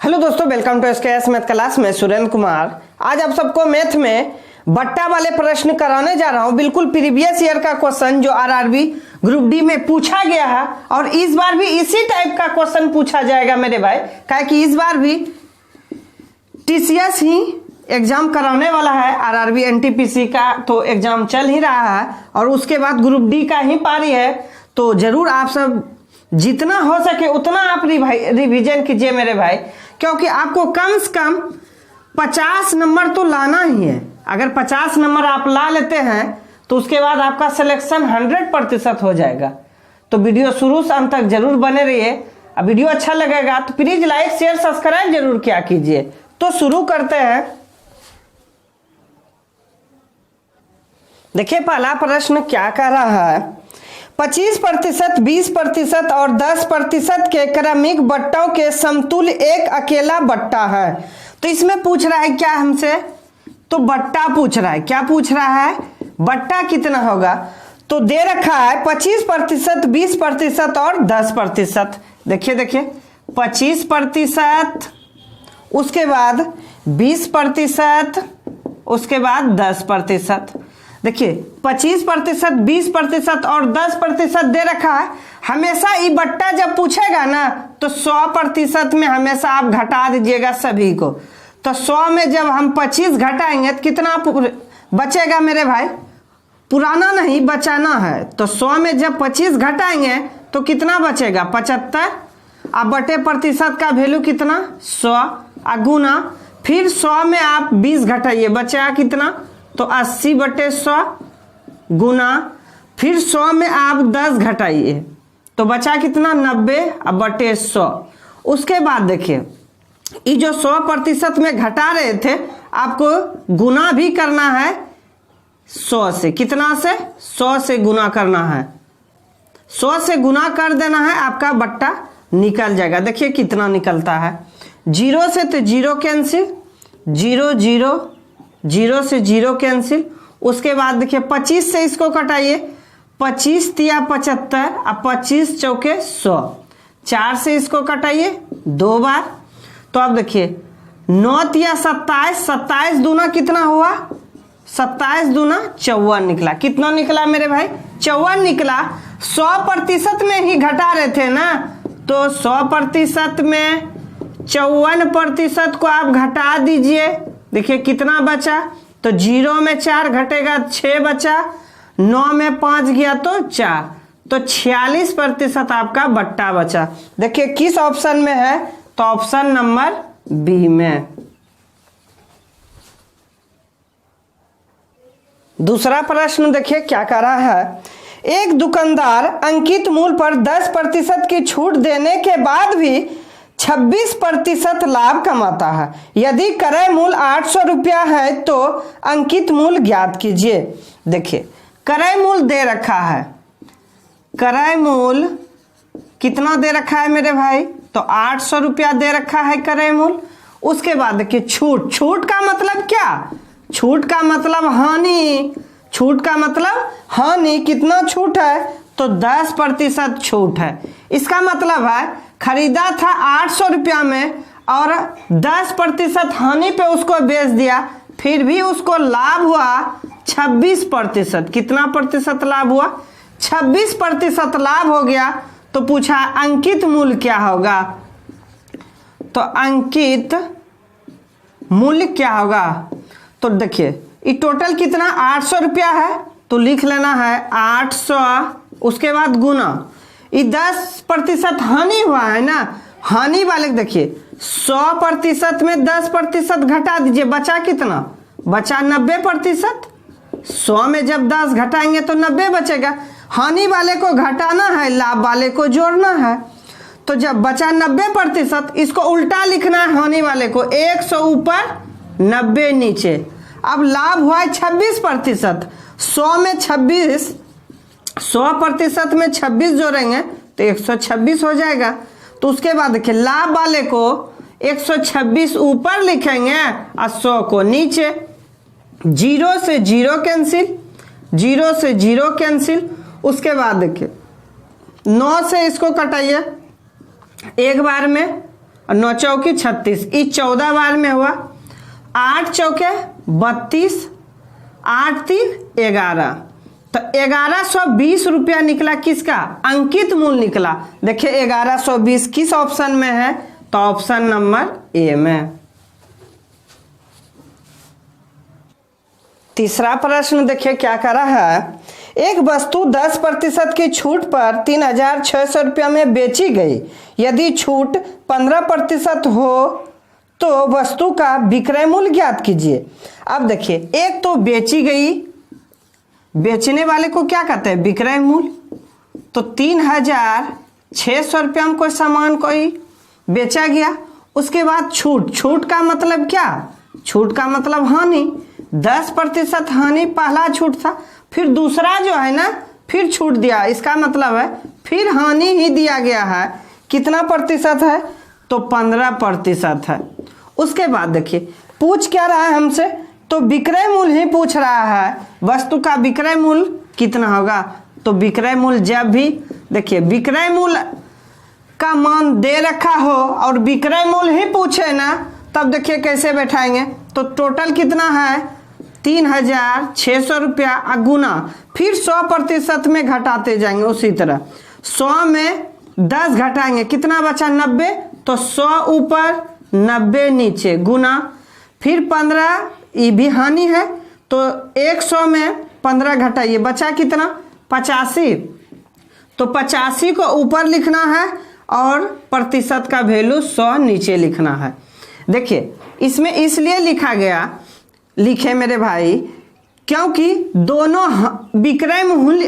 Hello दोस्तों, welcome to SKS math class में सुरेंद्र कुमार। आज आप सबको मैथ में बट्टा वाले प्रश्न कराने जा रहा हूं। बिल्कुल प्रीवियस ईयर का क्वेश्चन जो आरआरबी ग्रुप डी में पूछा गया है और इस बार भी इसी टाइप का क्वेश्चन पूछा जाएगा मेरे भाई। क्या कि इस बार भी टीसीएस ही एग्जाम कराने वाला है। आरआरबी एनटीपीसी का तो एग्जाम चल ही रहा है और उसके बाद ग्रुप डी का ही पारी है। तो जरूर आप सब जितना हो सके उतना आप रिवीजन कीजिए मेरे भाई, क्योंकि आपको कम से कम 50 नंबर तो लाना ही है। अगर 50 नंबर आप ला लेते हैं तो उसके बाद आपका सिलेक्शन 100% हो जाएगा। तो वीडियो शुरू से अंत तक जरूर बने रहिए। अब वीडियो अच्छा लगेगा तो प्लीज लाइक शेयर सब्सक्राइब जरूर किया कीजिए। तो शुरू करते हैं। देखिए पहला प्रश्न क्या कह रहा है, 25%, 20% और 10% के क्रमिक बट्टों के समतुल्य एक अकेला बट्टा है। तो इसमें पूछ रहा है क्या हमसे, तो बट्टा पूछ रहा है। क्या पूछ रहा है, बट्टा कितना होगा। तो दे रखा है 25%, 20% और 10%। देखिए 25%, उसके बाद 20%, उसके बाद 10%। देखिए 25%, 20% और 10% दे रखा है। हमेशा ये बट्टा जब पूछेगा ना तो 100% में हमेशा आप घटा दीजिएगा सभी को। तो 100 में जब हम 25 घटाएंगे तो कितना बचेगा मेरे भाई, पुराना नहीं बचाना है। तो 100 में जब 25 घटाएंगे तो कितना बचेगा, 75। अब बटे प्रतिशत का वैल्यू कितना, 100 गुना, फिर 100 में आप 20 घटाइए, बचेगा कितना, तो 80/100 गुना, फिर 100 में आप 10 घटाइए तो बचा कितना, 90/100। उसके बाद देखिए ये जो 100% में घटा रहे थे आपको गुना भी करना है 100 से। कितना से, 100 से गुना करना है। 100 से गुना कर देना है, आपका बट्टा निकल जाएगा। देखिए कितना निकलता है, 0 से तो 0 कैंसिल, 0 0, 0 से 0 कैंसिल। उसके बाद देखिए 25 से इसको कटाइए, 25 तिया 75 और 25 चौके 100। 4 से इसको कटाइए 2 बार। तो अब देखिए 9 तिया 27, 27 दूना कितना हुआ, 27 दूना 54 निकला। कितना निकला मेरे भाई, 54 निकला। 100% में ही घटा रहे थे ना, तो 100% में 54% को आप घटा दीजिए। देखिए कितना बचा, तो 0 में 4 घटेगा 6 बचा, 9 में 5 गया तो 4, तो 46% आपका बट्टा बचा। देखिए किस ऑप्शन में है, तो ऑप्शन नंबर बी में। दूसरा प्रश्न देखिए क्या कर रहा है, एक दुकानदार अंकित मूल्य पर 10% की छूट देने के बाद भी 26% लाभ कमाता है। यदि क्रय मूल्य 800 रुपया है तो अंकित मूल्य ज्ञात कीजिए। देखिए क्रय मूल्य दे रखा है, क्रय मूल्य कितना दे रखा है मेरे भाई, तो 800 रुपया दे रखा है क्रय मूल्य। उसके बाद देखिए छूट, छूट का मतलब क्या, छूट का मतलब हानि, छूट का मतलब हानि। कितना छूट है, तो 10% छूट है। इसका मतलब है खरीदा था 800 रुपया में और 10% हानि पे उसको बेच दिया, फिर भी उसको लाभ हुआ 26%। कितना प्रतिशत लाभ हुआ, 26% लाभ हो गया। तो पूछा अंकित मूल्य क्या होगा, तो अंकित मूल्य क्या होगा। तो देखिए ये टोटल कितना 800 रुपया है, तो लिख लेना है 800, उसके बाद गुना, ये 10% हानि हुआ है ना, हानि वाले देखिए 100% में 10% घटा दीजिए, बचा कितना, बचा 90%। 100 में जब 10 घटाएंगे तो 90 बचेगा। हानि वाले को घटाना है, लाभ वाले को जोड़ना है। तो जब बचा 90%, इसको उल्टा लिखना है, हानि वाले को 100 ऊपर 90 नीचे। अब लाभ हुआ है 26%, 100 में 26, 100% में 26 जोड़ेंगे तो 126 हो जाएगा। तो उसके बाद देखिए लाभ वाले को 126 ऊपर लिखेंगे और 100 को नीचे। 0 से 0 कैंसिल, 0 से 0 कैंसिल। उसके बाद देखिए 9 से इसको कटाइए एक बार में, और 9 चौके 36, इस 14 बार में हुआ 8 चौके 32, 8 3 11, तो 1120 रुपया निकला। किसका? अंकित मूल निकला। देखिए 1120 किस ऑप्शन में है? तो ऑप्शन नंबर ए में। तीसरा प्रश्न देखिए क्या करा है। एक वस्तु 10% की छूट पर 3600 रुपया में बेची गई। यदि छूट 15% हो तो वस्तु का विक्रय मूल्य ज्ञात कीजिए। अब देखिए एक तो बेची गई, बेचने वाले को क्या कहते हैं? विक्रय मूल्य। तो 3600 रुपया में कोई सामान कोई बेचा गया। उसके बाद छूट, छूट का मतलब क्या? छूट का मतलब हानि। 10% हानि पहला छूट था, फिर दूसरा जो है ना फिर छूट दिया, इसका मतलब है फिर हानि ही दिया गया है। कितना प्रतिशत है? तो 15% है। उसके बाद देखिए पूछ क्या रहा है हमसे? तो विक्रय मूल्य ही पूछ रहा है। वस्तु का विक्रय मूल्य कितना होगा? तो विक्रय मूल्य जब भी देखिए विक्रय मूल्य का मान दे रखा हो और विक्रय मूल्य ही पूछे ना, तब देखिए कैसे बैठाएंगे। तो टोटल कितना है? 3600 रुपया गुना, फिर 100% में घटाते जाएंगे। उसी तरह 100 में 10 घटाएंगे, कितना बचा? 90। तो 100 ऊपर 90 नीचे गुना, फिर 15, ये भी हानि है तो 100 में 15 घटाइए, बचा कितना? 85। तो 85 को ऊपर लिखना है और प्रतिशत का वैल्यू 100 नीचे लिखना है। देखिए इसमें इसलिए लिखा गया, लिखे मेरे भाई, क्योंकि दोनों विक्रय मूल्य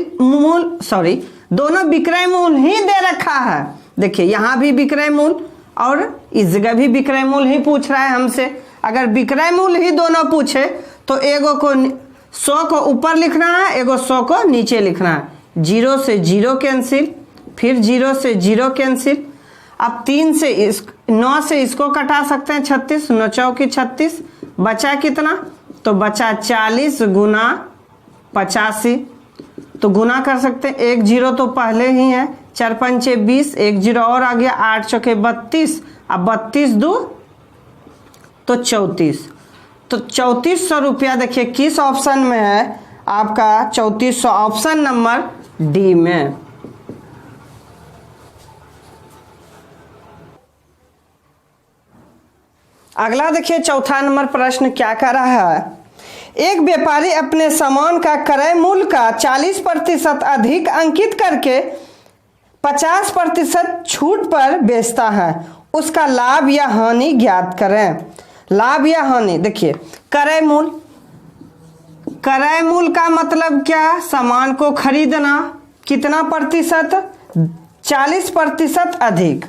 दोनों विक्रय मूल्य ही दे रखा है। देखिए यहाँ भी विक्रय मूल्य और इस जगह भी विक्रय मूल्य ही पूछ रहा है हमसे। अगर विक्रय मूल्य ही दोनों पूछे तो एगो को 100 को ऊपर लिखना है, एगो 100 को नीचे लिखना है। 0 से 0 कैंसिल, फिर 0 से 0 कैंसिल। अब 9 से इसको कटा सकते हैं 36, 9 चौकी 36, बचा कितना? तो बचा 40 गुना 85। तो गुना कर सकते हैं, 1 0 तो पहले ही है, 4 5 20, 1 0 और आ गया, 8 चौके 32, अब 32 2 तो 34। तो 3400 रुपया देखिए किस ऑप्शन में है? आपका 3400 ऑप्शन नंबर डी में। अगला देखिए चौथा नंबर प्रश्न क्या कर रहा है। एक व्यापारी अपने सामान का क्रय मूल्य का 40% अधिक अंकित करके 50% छूट पर बेचता है। उसका लाभ या हानि ज्ञात करें। लाभ या हानि देखिए, क्रय मूल्य, क्रय मूल्य का मतलब क्या? सामान को खरीदना। कितना प्रतिशत? 40% अधिक।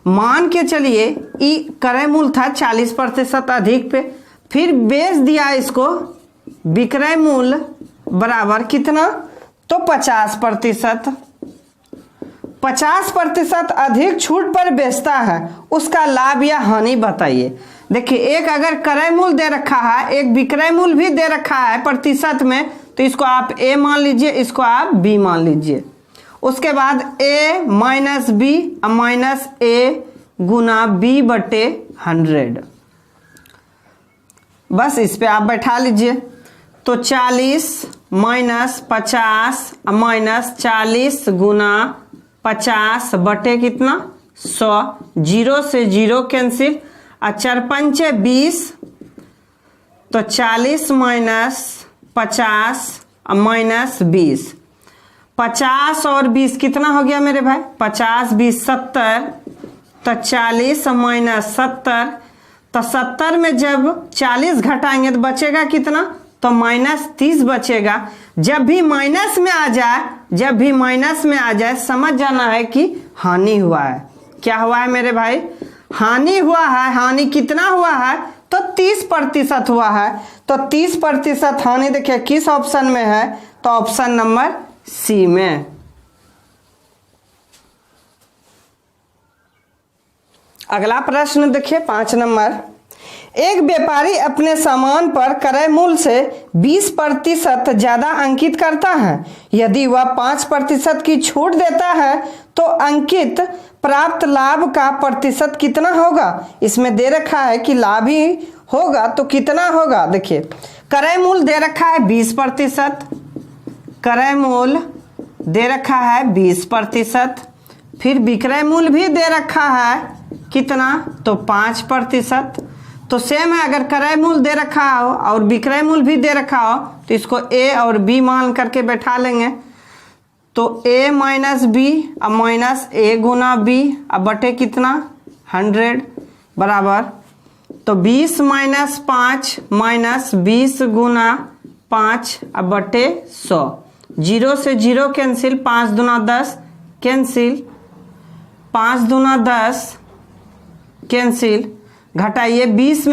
मान के चलिए क्रय मूल्य था 40% अधिक पे, फिर बेच दिया इसको, विक्रय मूल्य बराबर कितना? तो 50%। 50% अधिक छूट पर बेचता है, उसका लाभ या हानि बताइए। देखिए एक अगर क्रय मूल्य दे रखा है, एक विक्रय मूल्य भी दे रखा है प्रतिशत में, तो इसको आप ए मान लीजिए, इसको आप बी मान लीजिए। उसके बाद ए माइनस बी माइनस ए गुना बी बटे 100, बस इस पे आप बैठा लीजिए। तो 40 माइनस 50 माइनस 40 गुना 50 बटे कितना? 100। 0 से 0 कैंसिल, 4 5 20, तो 40 माइनस 50 माइनस 20, 50 और 20 कितना हो गया मेरे भाई? 50 20 70, तो 40 माइनस 70, तो 70 में जब 40 घटाएंगे तो बचेगा कितना? तो -30 बचेगा। जब भी माइनस में आ जाए, जब भी माइनस में आ जाए समझ जाना है कि हानि हुआ है। क्या हुआ है मेरे भाई? हानि हुआ है। हानि कितना हुआ है? तो 30% हुआ है। तो 30% हानि देखिए किस ऑप्शन में है? तो ऑप्शन नंबर सी में। अगला प्रश्न देखिए 5 नंबर। एक व्यापारी अपने सामान पर क्रय मूल्य से 20% ज्यादा अंकित करता है। यदि वह 5% की छूट देता है तो अंकित प्राप्त लाभ का प्रतिशत कितना होगा। इसमें दे रखा है कि लाभ ही होगा तो कितना होगा। देखिए क्रय मूल्य दे रखा है 20%, क्रय मूल्य दे रखा है 20%, फिर विक्रय मूल्य भी दे रखा है कितना, तो 5%। तो सेम है, अगर क्रय मूल्य दे रखा हो और विक्रय मूल्य भी दे रखा हो तो इसको ए और बी मान करके बैठा लेंगे। तो a माइनस बी अब माइनस ए गुना बी अब बटे कितना 100 बराबर, तो 20 माइनस 5 माइनस 20 गुना 5 अब बटे 100। 0 से 0 कैंसिल, 5 दूना 10 कैंसिल, 5 दूना 10 कैंसिल, घटाइए 20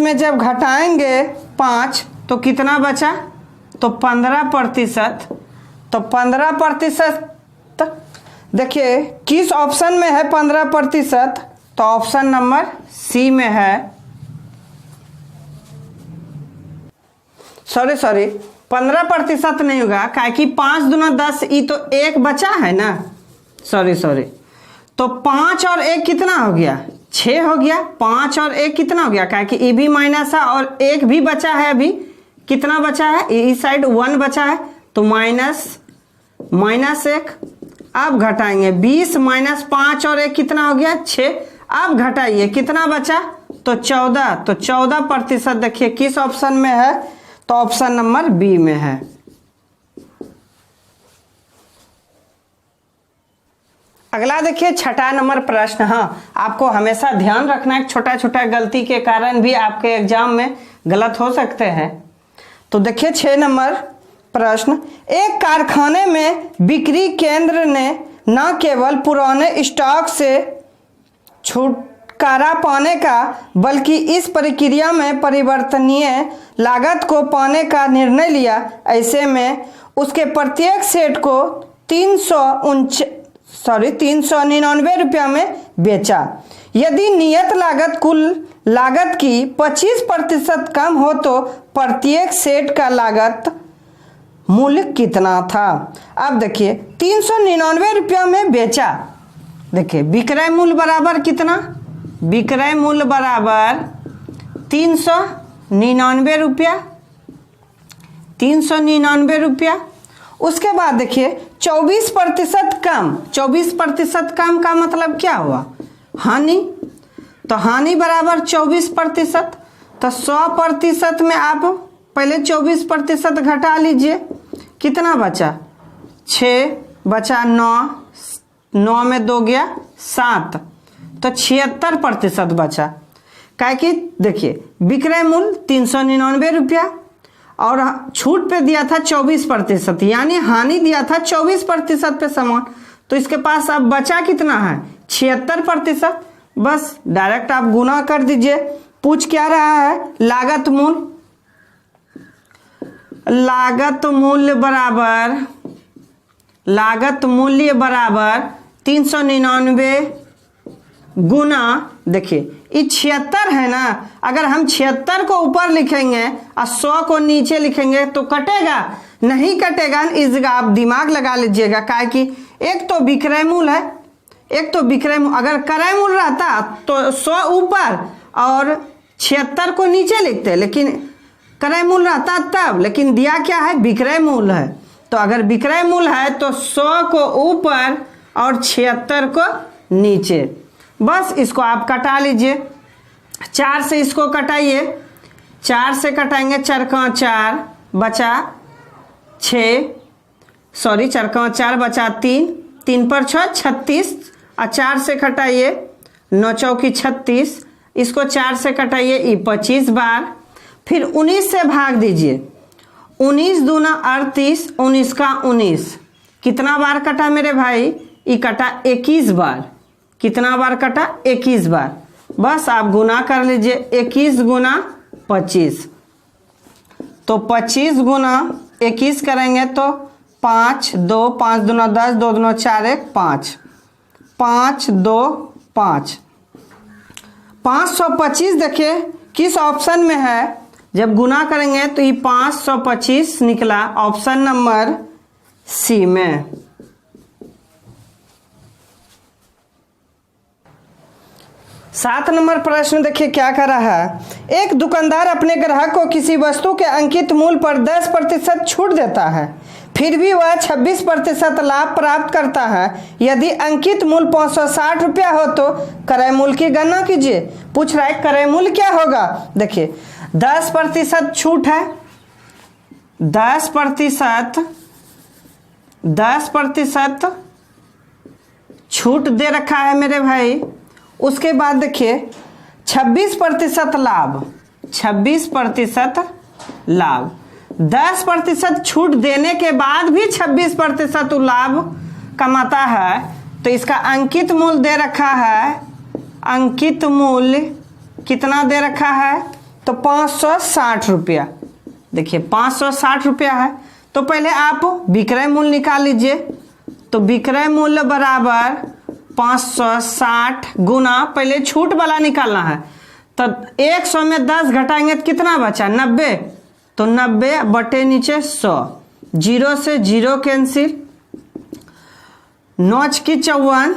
में जब घटाएंगे 5 तो कितना बचा, तो 15%। तो 15% देखिए किस ऑप्शन में है 15%, तो ऑप्शन नंबर सी में है। सॉरी 15% नहीं होगा, क्या कि 5 दूना 10 ये तो 1 बचा है ना, सॉरी तो 5 और 1 कितना हो गया 6 हो गया, 5 और 1 कितना हो गया, क्या कि ये भी माइनस है और 1 भी बचा है, अभी कितना बचा है इस साइड 1 बचा है, तो माइनस 1। अब घटाएंगे 20 माइनस 5 और 1 कितना हो गया 6। अब घटाइए कितना बचा, तो 14। तो 14% देखिए किस ऑप्शन में है, तो ऑप्शन नंबर बी में है। अगला देखिए छठा नंबर प्रश्न। हाँ, आपको हमेशा ध्यान रखना है, छोटा छोटा गलती के कारण भी आपके एग्जाम में गलत हो सकते हैं। तो देखिए 6 नंबर प्रश्न, एक कारखाने में बिक्री केंद्र ने न केवल पुराने स्टॉक से छुटकारा पाने का बल्कि इस प्रक्रिया में परिवर्तनीय लागत को पाने का निर्णय लिया। ऐसे में उसके प्रत्येक सेट को 399 रुपया में बेचा। यदि नियत लागत कुल लागत की 25% कम हो तो प्रत्येक सेट का लागत मूल्य कितना था। अब देखिए 399 रुपया में बेचा, देखिए विक्रय मूल्य बराबर कितना, विक्रय मूल्य बराबर 399 रुपया, 399 रुपया। उसके बाद देखिए 24% कम, 24% कम का मतलब क्या हुआ, हानि। तो हानि बराबर 24%, तो 100% में आप पहले 24% घटा लीजिए, कितना बचा 6 बचा 9 में 2 गया 7, तो 76% बचा। क्या कि देखिए विक्रय मूल्य 399 रुपया और छूट पे दिया था 24%, यानी हानि दिया था 24% पे सामान, तो इसके पास अब बचा कितना है 76%। बस डायरेक्ट आप गुना कर दीजिए। पूछ क्या रहा है, लागत मूल्य बराबर 399 गुना, देखिए ये 76 है ना, अगर हम 76 को ऊपर लिखेंगे और 100 को नीचे लिखेंगे तो कटेगा, नहीं कटेगा। इस जगह आप दिमाग लगा लीजिएगा, क्या कि एक तो विक्रय मूल्य है, एक तो विक्रय मूल्य, अगर क्रय मूल्य रहता तो 100 ऊपर और 76 को नीचे लिखते, लेकिन क्रय मूल्य रहता तब, लेकिन दिया क्या है विक्रय मूल्य है। तो अगर विक्रय मूल्य है तो 100 को ऊपर और 76 को नीचे। बस इसको आप कटा लीजिए, 4 से इसको कटाइए, 4 से कटाएंगे 4 का 4 बचा 6, 4 का 4 बचा 3, 3 पर 6 36, और 4 से कटाइए 9 चौकी 36, इसको 4 से कटाइए ये 25 बार, फिर 19 से भाग दीजिए, 19 दूना 38, 19 का 19, कितना बार कटा मेरे भाई, ये कटा 21 बार। कितना बार कटा 21 बार। बस आप गुना कर लीजिए, 21 गुना 25, तो 25 गुना 21 करेंगे तो 5 2 5 दूना 10, 2 दूना 4 1 5, 5 2 5, 525 देखिए किस ऑप्शन में है। जब गुना करेंगे तो ये 525 निकला ऑप्शन नंबर सी में। 7 नंबर प्रश्न देखिए क्या कर रहा है। एक दुकानदार अपने ग्राहक को किसी वस्तु के अंकित मूल्य पर 10% छूट देता है, फिर भी वह 26% लाभ प्राप्त करता है। यदि अंकित मूल्य 560 रुपया हो तो क्रय मूल्य की गणना कीजिए। पूछ रहा है क्रय मूल्य क्या होगा। देखिए 10% छूट है, 10% छूट दे रखा है मेरे भाई। उसके बाद देखिए 26% लाभ, 26% लाभ, 10% छूट देने के बाद भी 26% लाभ कमाता है। तो इसका अंकित मूल्य दे रखा है, अंकित मूल्य कितना दे रखा है तो 560 रुपया। देखिए 560 रुपया है, तो पहले आप विक्रय मूल्य निकाल लीजिए। तो विक्रय मूल्य बराबर 560 गुना, पहले छूट वाला निकालना है। तो 100 में 10 घटाएंगे तो कितना बचा 90, तो 90 बटे नीचे 100, 0 से 0 कैंसिल, 9 की 54,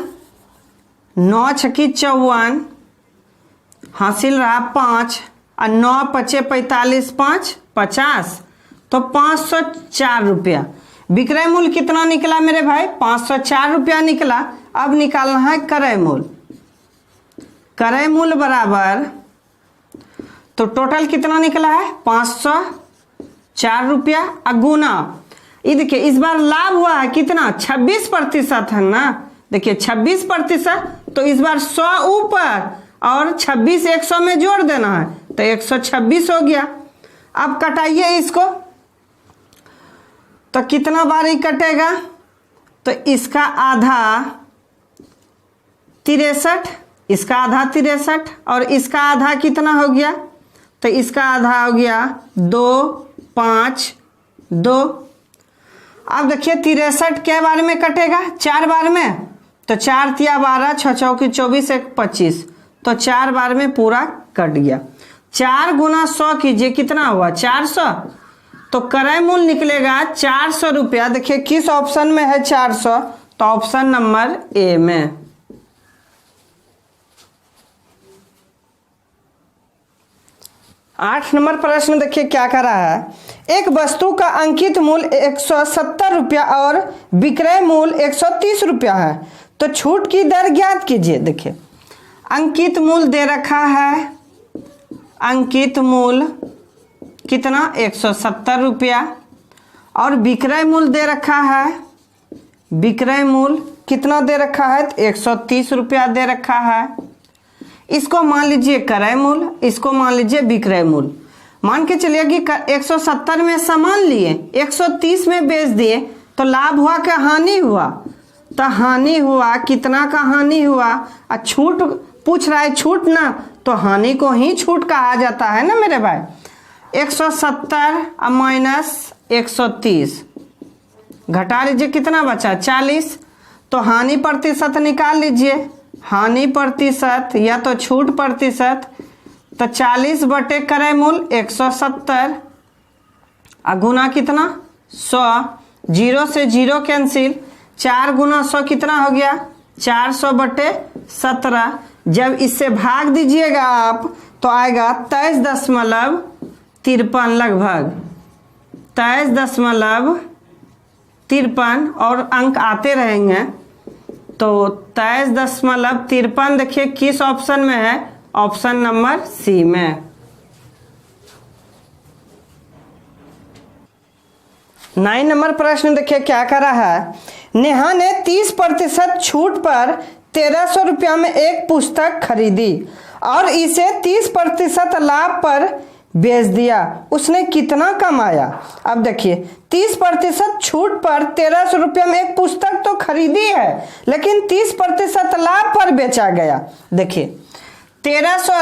9 की 54 हासिल रहा 5 और 9 पचे 45, 5 50, तो 504 रुपया। विक्रय मूल्य कितना निकला मेरे भाई 504 रुपया निकला। अब निकालना है क्रय मूल्य। क्रय मूल्य बराबर, तो टोटल कितना निकला है 504 रुपया गुना, ये देखिए इस बार लाभ हुआ है कितना 26% है ना। देखिए 26%, तो इस बार 100 ऊपर और 26 100 में जोड़ देना है, तो 126 हो गया। अब कटाइए इसको, तो कितना बार ही कटेगा, तो इसका आधा 63, इसका आधा 63 और इसका आधा कितना हो गया, तो इसका आधा हो गया 2 5 2। अब देखिए 63 क्या बार में कटेगा 4 बार में, तो 4 तिया 12, 6 चौकी 24, 1 25, तो 4 बार में पूरा कट गया। 4 गुना 100 कीजिए कितना हुआ 400, तो क्रय मूल्य निकलेगा 400 रुपया। देखिए किस ऑप्शन में है 400, तो ऑप्शन नंबर ए में। 8 नंबर प्रश्न देखिए क्या कर रहा है। एक वस्तु का अंकित मूल्य 170 रुपया और विक्रय मूल्य 130 रुपया है, तो छूट की दर ज्ञात कीजिए। देखिए अंकित मूल्य दे रखा है, अंकित मूल्य कितना 170 रुपया, और विक्रय मूल्य दे रखा है, विक्रय मूल्य कितना दे रखा है 130 रुपया दे रखा है। इसको मान लीजिए क्रय मूल्य, इसको मान लीजिए विक्रय मूल्य। मान के चलिए कि 170 में सामान लिए 130 में बेच दिए, तो लाभ हुआ क्या हानि हुआ, तो हानि हुआ। कितना का हानि हुआ, छूट पूछ रहा है छूट ना, तो हानि को ही छूट कहा जाता है ना मेरे भाई। 170 माइनस 130 घटा लीजिए कितना बचा 40, तो हानि प्रतिशत निकाल लीजिए। हानि प्रतिशत या तो छूट प्रतिशत, तो 40 बटे क्रय मूल्य 170 गुना कितना 100, 0 से 0 कैंसिल, 4 गुना 100 कितना हो गया 400 बटे 17। जब इससे भाग दीजिएगा आप तो आएगा 23.53 लगभग 23.53 और अंक आते रहेंगे। तो 23.53 देखिए किस ऑप्शन में है, ऑप्शन नंबर सी में। 9 नंबर प्रश्न देखिए क्या कर रहा है। नेहा ने 30% छूट पर 1300 रुपया में एक पुस्तक खरीदी और इसे 30% लाभ पर बेच दिया, उसने कितना कमाया। अब देखिए 30% छूट पर 1300 रुपया में एक पुस्तक तो खरीदी है, लेकिन 30% लाभ पर बेचा गया। देखिए 1300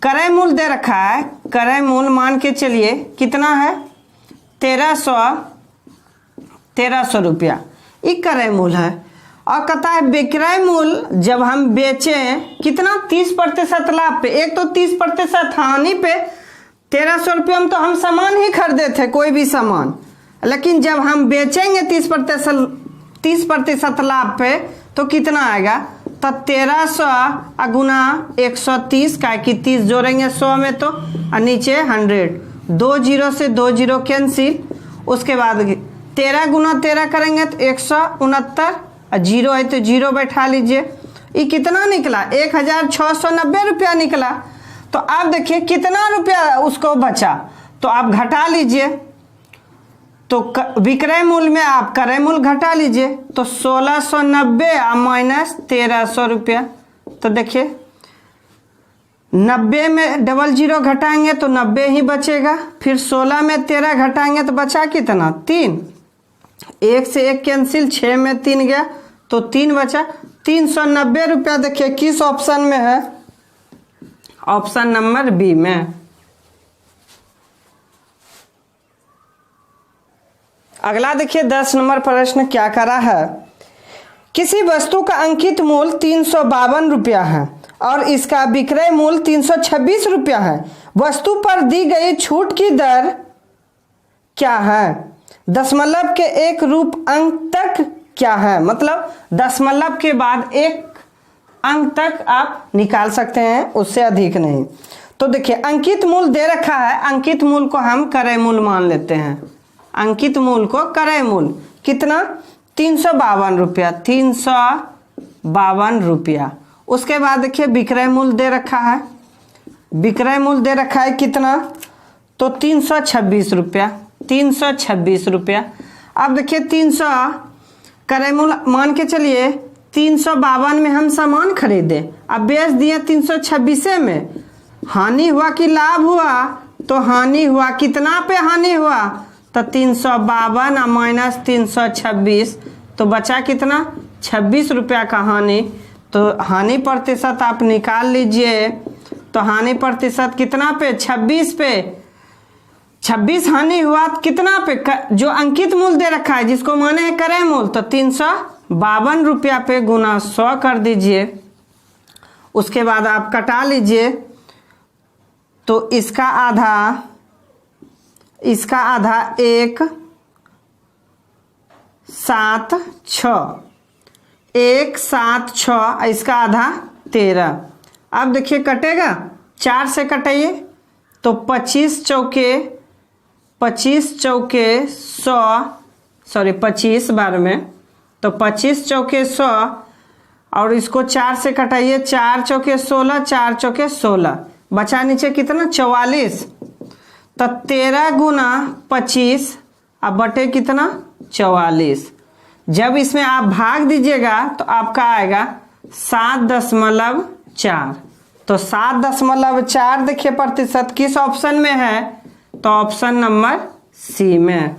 क्रय मूल्य दे रखा है, क्रय मूल्य मान के चलिए कितना है 1300 रुपया, ये क्रय मूल्य है। और कहता है विक्रय मूल्य जब हम बेचें कितना 30% लाभ पे, एक तो 30% हानि पे 1300 रुपये में तो हम सामान ही खरीदे थे कोई भी सामान, लेकिन जब हम बेचेंगे 30% लाभ पे तो कितना आएगा तो 1300 गुना 130 का कि 30 जोड़ेंगे 100 में तो, और नीचे 100, 2 जीरो से 2 जीरो कैंसिल। उसके बाद 13 गुना 13 करेंगे तो 169, और जीरो है तो जीरो बैठा लीजिए। ये कितना निकला? 1690 रुपया निकला। तो आप देखिए कितना रुपया उसको बचा, तो आप घटा लीजिए। तो विक्रय मूल्य में आप क्रय मूल्य घटा लीजिए, तो 1690 माइनस 1300 रुपया। तो देखिए 90 में डबल जीरो घटाएंगे तो 90 ही बचेगा। फिर 16 में 13 घटाएंगे तो बचा कितना? 3। 1 से 1 कैंसिल, 6 में 3 गया तो 3 बचा। 390 रुपया देखिए किस ऑप्शन में है? ऑप्शन नंबर बी में। अगला देखिए 10 नंबर प्रश्न क्या करा है। किसी वस्तु का अंकित मूल्य 352 रुपया है और इसका विक्रय मूल्य 326 रुपया है। वस्तु पर दी गई छूट की दर क्या है? दशमलव के एक रूप अंक तक क्या है? मतलब दशमलव के बाद एक अंक तक आप निकाल सकते हैं, उससे अधिक नहीं। तो देखिए अंकित मूल्य दे रखा है, अंकित मूल्य को हम क्रय मूल्य मान लेते हैं। अंकित मूल्य को क्रय मूल्य कितना? 352 रुपया, 352 रुपया। उसके बाद देखिए विक्रय मूल्य दे रखा है, विक्रय मूल्य दे रखा है कितना? तो 326 रुपया, 326 रुपया। अब देखिए 300 क्रय मूल्य मान के चलिए 352 में हम सामान खरीदे, अब बेच दिए 326 में। हानि हुआ कि लाभ हुआ? तो हानि हुआ। कितना पे हानि हुआ? तो 352 माइनस 326, तो बचा कितना? 26 रुपया का हानि। तो हानि प्रतिशत आप निकाल लीजिए। तो हानि प्रतिशत कितना पे? 26 पे। 26 हानि हुआ कितना पे? जो अंकित मूल्य दे रखा है जिसको माने है क्रय मूल्य, तो 352 रुपया पे गुना 100 कर दीजिए। उसके बाद आप कटा लीजिए। तो इसका आधा 176, 176, इसका आधा 13। अब देखिए कटेगा, 4 से कटाइए तो 25 चौके 100, सॉरी 25 बार में, तो 25 चौके 100, और इसको 4 से कटाइए, 4 चौके 16, 4 चौके 16, बचा नीचे कितना? 44। तो 13 गुना 25 अब बटे कितना? 44। जब इसमें आप भाग दीजिएगा तो आपका आएगा 7.4। तो 7.4 देखिए प्रतिशत किस ऑप्शन में है? तो ऑप्शन नंबर सी में।